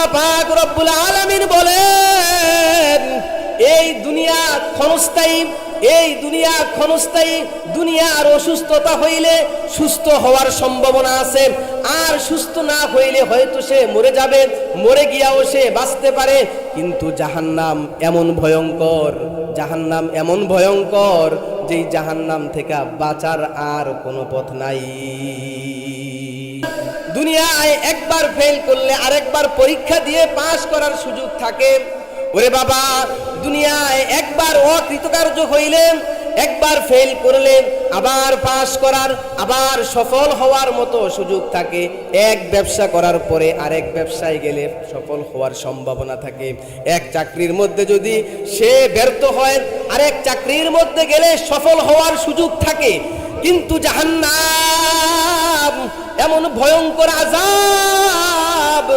আল্লাহ পাক রব্বুল আলামিন বলেন, এই দুনিয়া ক্ষণস্থায়ী, এই দুনিয়া ক্ষণস্থায়ী। দুনিয়ার অসুস্থতা হইলে সুস্থ হওয়ার সম্ভাবনা আছে, আর সুস্থ না হইলে হয়তো সে মরে যাবে, মরে গিয়াও সে বাঁচতে পারে। কিন্তু জাহান্নাম এমন ভয়ঙ্কর, জাহান্নাম এমন ভয়ঙ্কর, যেই জাহান্নাম থেকে বাঁচার আর কোনো পথ নাই। দুনিয়ায় একবার ফেল করলে আরেকবার পরীক্ষা দিয়ে পাস করার সুযোগ থাকে। ওরে বাবা, দুনিয়ায় একবার অকৃতকার্য হইলে, একবার ফেল করলে আবার পাস করার, আবার সফল হওয়ার মতো সুযোগ থাকে। এক ব্যবসা করার পরে আরেক ব্যবসায় গেলে সফল হওয়ার সম্ভাবনা থাকে। এক চাকরির মধ্যে যদি সে ব্যর্থ হয়, আরেক চাকরির মধ্যে গেলে সফল হওয়ার সুযোগ থাকে। কিন্তু জাহান্নাম এমন ভয়ঙ্কর আযাব,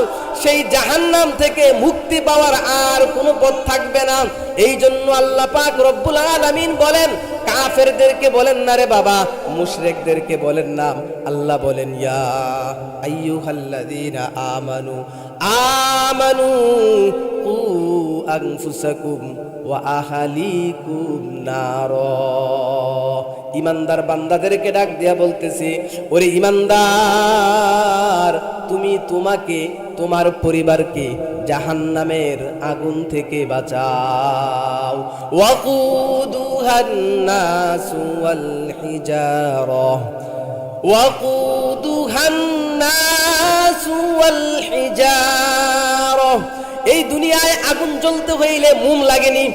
সেই জাহান্নাম থেকে মুক্তি পাওয়ার আর কোনো পথ থাকবে না। এই জন্য আল্লাহ পাক রব্বুল আলামিন বলেন, কাফেরদেরকে বলেন না রে বাবা, মুশরিকদেরকে বলেন না। আল্লাহ বলেন, ইয়া আইয়ুহাল্লাযীনা আমানু আমানু কু আনফুসাকুম ওয়া আহলিকুম নার। ইমানদার বান্দাদেরকে ডাক দিয়া বলতেছি, ওরে ইমানদার, তুমি তোমাকে, তোমার পরিবারকে জাহান্নামের আগুন থেকে বাঁচাও। ওয়াকুদুহান নাসু ওয়াল হিজারাহ, ওয়াকুদুহান নাসু ওয়াল হিজারাহ। এই দুনিয়ায় আগুন জ্বলতে হইলে মোম লাগেনি,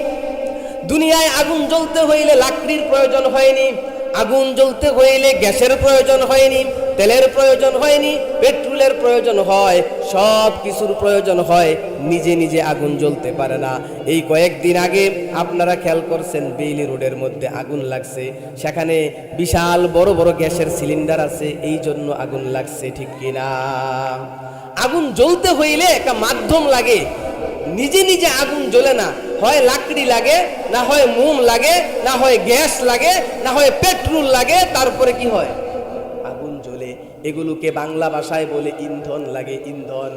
দুনিয়ায় আগুন জ্বলতে হইলে লাকড়ির প্রয়োজন হয়নি, আগুন জ্বলতে হইলে গ্যাসের প্রয়োজন হয়নি, তেলের প্রয়োজন হয়নি, পেট্রোলের প্রয়োজন হয়, সব কিছুর প্রয়োজন হয়। নিজে নিজে আগুন জ্বলতে পারে না। এই কয়েকদিন আগে আপনারা খেয়াল করছেন, বেইলি রোডের মধ্যে আগুন লাগছে। সেখানে বিশাল বড় বড় গ্যাসের সিলিন্ডার আছে, এই জন্য আগুন লাগছে, ঠিক কিনা? আগুন জ্বলতে হইলে একটা মাধ্যম লাগে, নিজে নিজে আগুন জ্বলে না। হয় লাকড়ি লাগে, না হয় মোম লাগে, না হয় গ্যাস লাগে, না হয় পেট্রোল লাগে, তারপরে কি হয়? আগুন জ্বলে। এগুলোকে বাংলা ভাষায় বলে ইন্ধন লাগে, ইন্ধন।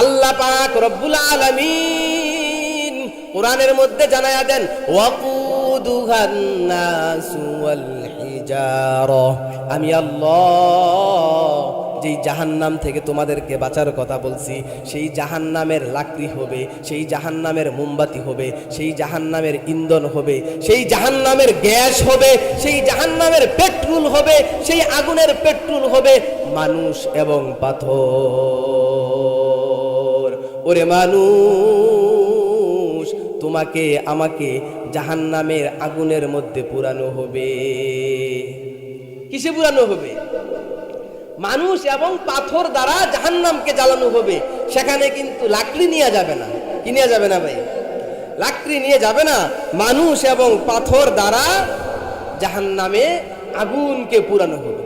আল্লাহ পাক রব্বুল আলামিন কোরআনের মধ্যে জানায়া দেন, ওয়াকুদুহান নাসু ওয়াল হিজারাহ। আমি আল্লাহ যেই জাহান্নাম থেকে তোমাদেরকে বাঁচার কথা বলছি, সেই জাহান্নামের লাকড়ি হবে, সেই জাহান্নামের মোমবাতি হবে, সেই জাহান্নামের ইন্ধন হবে, সেই জাহান্নামের গ্যাস হবে, সেই জাহান্নামের পেট্রোল হবে, সেই আগুনের পেট্রোল হবে মানুষ এবং পাথর। ওরে মানুষ, তোমাকে আমাকে জাহান্নামের আগুনের মধ্যে পুরানো হবে। কিসে পুরানো হবে? মানুষ এবং পাথর দ্বারা জাহান্নামকে জ্বালানো হবে। সেখানে কিন্তু লাকড়ি নিয়ে যাবে না। কি নিয়ে যাবে না ভাই? লাকড়ি নিয়ে যাবে না। মানুষ এবং পাথর দ্বারা জাহান্নামে আগুনকে পুরানো হবে।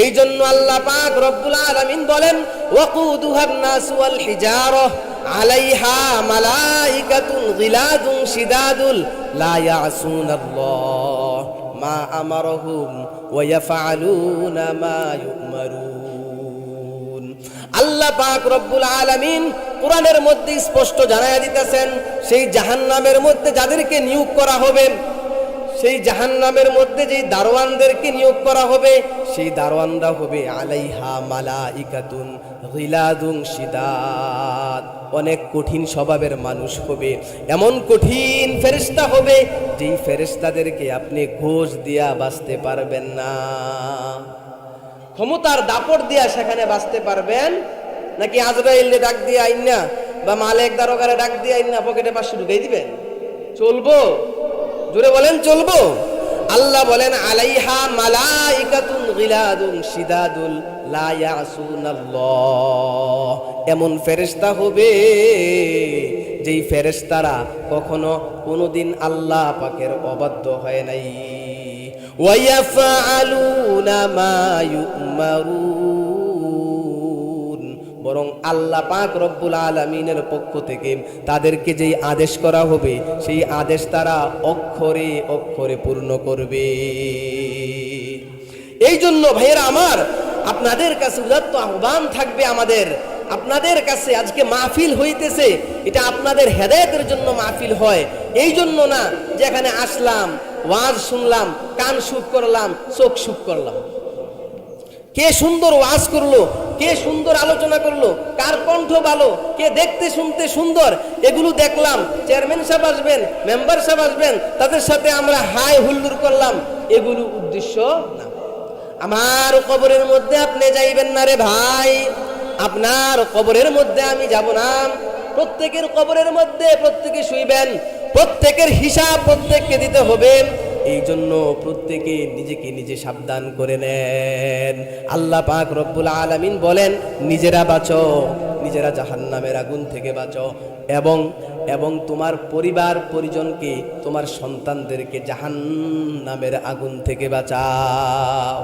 এই জন্য আল্লাহ পাক রব্বুল আলামিন বলেন, ওয়াকুদুহান নাসু ওয়াল হিজারাহ আলাইহা মালাইকাতুন গিলাদুন শিদাদুল লা ইয়াসুনাল্লাহ মা আমারহুম ওয়া ইয়াফআলুনা মা ইউমারুন। আল্লাহ পাক রব্বুল আলামিন কোরআনের মধ্যে স্পষ্ট জানায়া দিতেছেন, সেই জাহান্নামের মধ্যে যাদেরকে নিয়োগ করা হবে, সেই জাহান্নামের মধ্যে যেই দারোয়ানদেরকে নিয়োগ করা হবে, সেই দারোয়ানরা হবে আলাইহা মালাইকাতুন গিলাদুন শিদাদ। অনেক কঠিন স্বভাবের মানুষ হবে, এমন কঠিন ফেরেশতা হবে যেই ফেরেশতাদেরকে আপনি ঘোষ দিয়া বাঁচতে পারবেন না। ক্ষমতার দাপট দিয়া সেখানে বাঁচতে পারবেন নাকি আজরাইলে ডাক দিয়ে আইন না, বা মালেক দারোগারে ডাক দিয়ে আইন না, পকেটে 500 ঢুকাই দিবেন? চলবো? জোরে বলেন, চলবো? আল্লাহ বলেন, আলাইহা মালাইকাতুন গিলাদুন শিদাদুল লা ইয়াসুনাল্লাহ। এমন ফেরেশতা হবে যেই ফেরেশতারা কখনো কোনোদিন আল্লাহ পাকের অবাধ্য হয় নাই। ওয়া ইয়াফআলুনা মা ইউমারুন, বরং আল্লাহ পাক রব্বুল আলামিনের পক্ষ থেকে তাদেরকে যেই আদেশ করা হবে, সেই আদেশ তারা অক্ষরে অক্ষরে পূর্ণ করবে। এই জন্য ভাইয়েরা আমার, আপনাদের কাছে উদাত্ত আহ্বান থাকবে আমাদের, আপনাদের কাছে আজকে মাহফিল হইতেছে, এটা আপনাদের হেদায়েতের জন্য মাহফিল হয়, এই জন্য না যে এখানে আসলাম, ওয়াজ শুনলাম, কান সুখ করলাম, চোখ সুখ করলাম। কে সুন্দর ওয়াজ করলো, কে সুন্দর আলোচনা করলো, কার কণ্ঠ ভালো, কে দেখতে শুনতে সুন্দর, এগুলো দেখলাম। চেয়ারম্যান সাহেব আসবেন, মেম্বার সাহেব আসবেন, তাদের সাথে আমরা হাই হুল্লোড় করলাম, এগুলো উদ্দেশ্য না। আমার কবরের মধ্যে আপনি যাইবেন না রে ভাই, আপনার কবরের মধ্যে আমি যাব না। প্রত্যেকের কবরের মধ্যে প্রত্যেকে শুইবেন, প্রত্যেকের হিসাব প্রত্যেককে দিতে হবে। এই জন্য প্রত্যেকে নিজেকে নিজে সাবধান করে নেন। আল্লাহ পাক রব্বুল আলামিন বলেন, নিজেরা বাঁচো, নিজেরা জাহান্নামের আগুন থেকে বাঁচো, এবং তোমার পরিবার পরিজনকে, তোমার সন্তানদেরকে জাহান্নামের আগুন থেকে বাঁচাও।